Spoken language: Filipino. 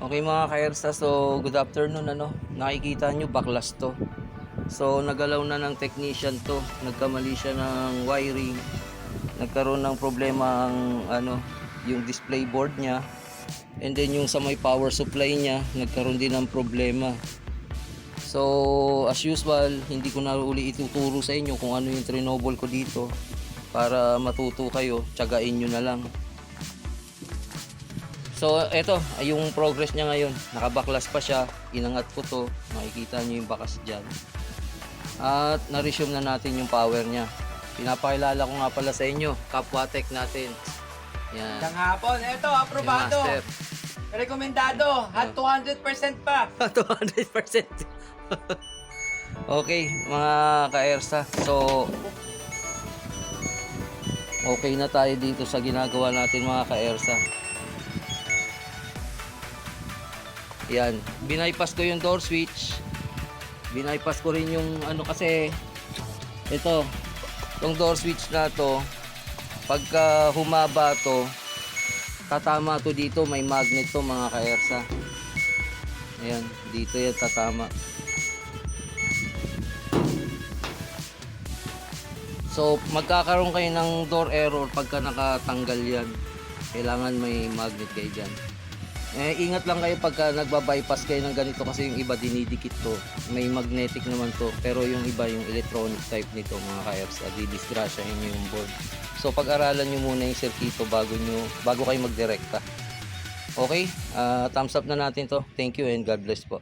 Okay mga ka-ERSA, so good afternoon. Nakikita nyo baklas to. So nagalaw na ng technician to, nagkamali siya ng wiring, nagkaroon ng problema ang yung display board niya, and then yung sa may power supply niya nagkaroon din ng problema. So as usual, hindi ko na uli ituturo sa inyo kung ano yung trinobol ko dito para matuto kayo, tsagain nyo na lang. So eto yung progress niya ngayon, nakabaklas pa siya, inangat ko to, makikita nyo yung bakas dyan, at na-resume na natin yung power niya. Pinapakilala ko nga pala sa inyo, Kapwa-Tech natin. Yan. Isang hapon, eto, aprobado. Rekomendado, at 200% pa. 200%. Okay, mga ka-ERSA. So, okay na tayo dito sa ginagawa natin mga ka-ERSA. Yan, binaypass ko yung door switch. Binaypass ko rin yung kasi ito, yung door switch na to, pagka humaba to, tatama to dito, may magnet to mga ka-ERSA. Ayan, dito yan tatama. So magkakaroon kayo ng door error pagka nakatanggal yan. Kailangan may magnet kayo dyan. Ingat lang kayo pagka nagba-bypass kayo ng ganito, kasi yung iba dinidikit to, may magnetic naman to, pero yung iba yung electronic type nito mga ka-ERSA, didisgrasyahin nyo yung board. So pag-aralan nyo muna yung circuito bago kayo magdirekta. Okay, thumbs up na natin to. Thank you and God bless po.